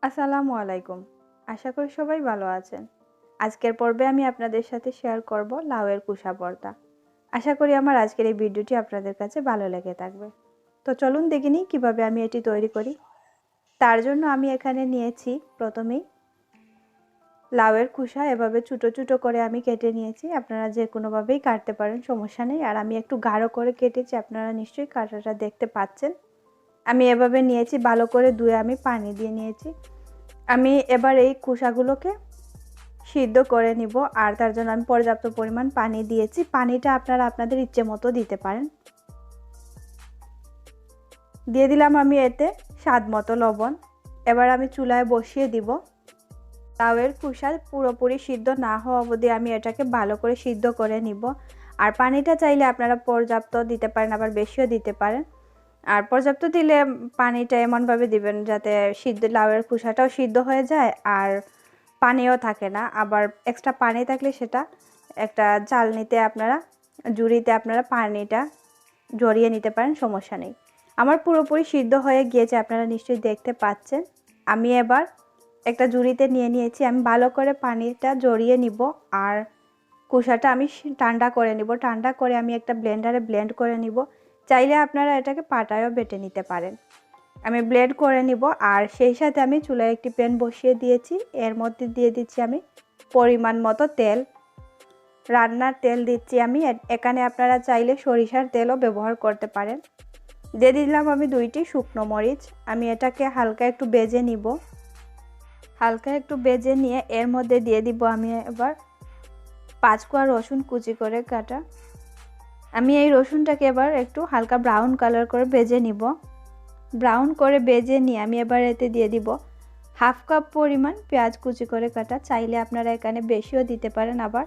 আসসালামু আলাইকুম। আশা করি সবাই ভালো আছেন। আজকের পর্বে আমি আপনাদের সাথে শেয়ার করব লাউয়ের কুশা ভর্তা। আশা করি আমার আজকের এই ভিডিওটি আপনাদের কাছে ভালো লেগে থাকবে। তো চলুন দেখে নিই কীভাবে আমি এটি তৈরি করি। তার জন্য আমি এখানে নিয়েছি প্রথমেই লাউয়ের কুশা এভাবে ছোটো ছোটো করে আমি কেটে নিয়েছি। আপনারা যে কোনোভাবেই কাটতে পারেন, সমস্যা নেই। আর আমি একটু গাঢ় করে কেটেছি, আপনারা নিশ্চয়ই কাটাটা দেখতে পাচ্ছেন। আমি এভাবে নিয়েছি, ভালো করে ধুয়ে আমি পানি দিয়ে নিয়েছি। আমি এবার এই খোসাগুলোকে সিদ্ধ করে নিব, আর তার জন্য আমি পর্যাপ্ত পরিমাণ পানি দিয়েছি। পানিটা আপনারা আপনাদের ইচ্ছে মতো দিতে পারেন। দিয়ে দিলাম আমি এতে স্বাদ মতো লবণ। এবার আমি চুলায় বসিয়ে দিব। লাউয়ের খোসা পুরোপুরি সিদ্ধ না হওয়া অবধি আমি এটাকে ভালো করে সিদ্ধ করে নিব। আর পানিটা চাইলে আপনারা পর্যাপ্ত দিতে পারেন, আবার বেশিও দিতে পারেন। আর পর্যাপ্ত দিলে পানিটা এমনভাবে দিবেন যাতে লাউয়ের খোসাটাও সিদ্ধ হয়ে যায় আর পানিও থাকে না। আবার এক্সট্রা পানি থাকলে সেটা একটা চালনিতে আপনারা ঝুড়িতে আপনারা পানিটা ঝরিয়ে নিতে পারেন, সমস্যা নেই। আমার পুরোপুরি সিদ্ধ হয়ে গিয়েছে, আপনারা নিশ্চয়ই দেখতে পাচ্ছেন। আমি এবার একটা ঝুড়িতে নিয়ে নিয়েছি। আমি ভালো করে পানিটা ঝরিয়ে নিব আর খোসাটা আমি ঠান্ডা করে নিব। ঠান্ডা করে আমি একটা ব্লেন্ডারে ব্লেন্ড করে নিব। চাইলে আপনারা এটাকে পাটায়ও বেটে নিতে পারেন। আমি ব্লেন্ড করে নিব। আর সেই সাথে আমি চুলায় একটি প্যান বসিয়ে দিয়েছি। এর মধ্যে দিয়ে দিচ্ছি আমি পরিমাণ মতো তেল। রান্নার তেল দিচ্ছি আমি। এখানে আপনারা চাইলে সরিষার তেলও ব্যবহার করতে পারেন। দিয়ে দিলাম আমি 2টি শুকনো মরিচ। আমি এটাকে হালকা একটু ভেজে নিব। হালকা একটু ভেজে নিয়ে এর মধ্যে দিয়ে দিব আমি এবার 5 কোয়া রসুন কুচি করে কাটা। আমি এই রসুনটাকে এবার একটু হালকা ব্রাউন কালার করে ভেজে নিব। ব্রাউন করে ভেজে নিয়ে আমি এবার এতে দিয়ে দিব 1/2 কাপ পরিমাণ পেঁয়াজ কুচি করে কাটা। চাইলে আপনারা এখানে বেশিও দিতে পারেন, আবার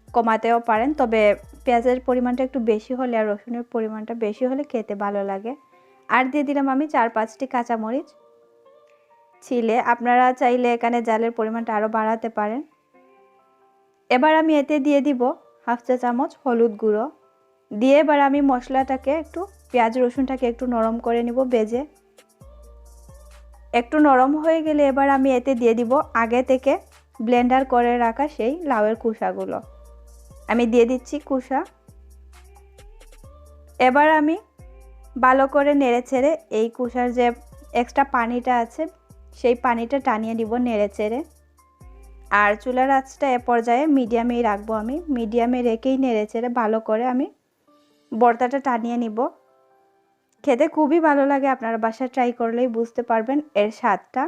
কমাতেও পারেন। তবে পেঁয়াজের পরিমাণটা একটু বেশি হলে আর রসুনের পরিমাণটা বেশি হলে খেতে ভালো লাগে। আর দিয়ে দিলাম আমি 4-5টি কাঁচামরিচ ছিলে। আপনারা চাইলে এখানে ঝালের পরিমাণটা আরও বাড়াতে পারেন। এবার আমি এতে দিয়ে দিব 1/2 চা চামচ হলুদ গুঁড়ো। দিয়ে এবার আমি মশলাটাকে একটু পেঁয়াজ রসুনটাকে একটু নরম করে নিব ভেজে। একটু নরম হয়ে গেলে এবার আমি এতে দিয়ে দিব আগে থেকে ব্লেন্ডার করে রাখা সেই লাউয়ের খোসাগুলো। আমি দিয়ে দিচ্ছি খোসা। এবার আমি ভালো করে নেড়েচেড়ে এই খোসার যে এক্সট্রা পানিটা আছে সেই পানিটা টানিয়ে নিব নেড়েচেড়ে। আর চুলার আঁচটা এ পর্যায়ে মিডিয়ামেই রাখবো। আমি মিডিয়ামে রেখেই নেড়েচেড়ে ভালো করে আমি ভর্তাটা টানিয়ে নিব। খেতে খুবই ভালো লাগে। আপনারা বাসায় ট্রাই করলেই বুঝতে পারবেন এর স্বাদটা।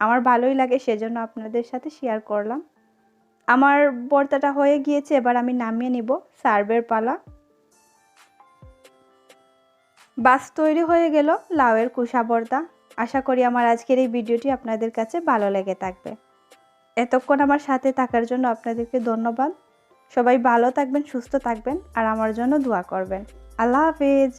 আমার ভালোই লাগে, সেজন্য আপনাদের সাথে শেয়ার করলাম। আমার ভর্তাটা হয়ে গিয়েছে, এবার আমি নামিয়ে নিব। সার্ভের পালা। বাস তৈরি হয়ে গেল লাউয়ের কুশা ভর্তা। আশা করি আমার আজকের এই ভিডিওটি আপনাদের কাছে ভালো লেগে থাকবে। এতক্ষণ আমার সাথে থাকার জন্য আপনাদেরকে ধন্যবাদ। সবাই ভালো থাকবেন, সুস্থ থাকবেন আর আমার জন্য দোয়া করবেন। আল্লাহ হাফেজ।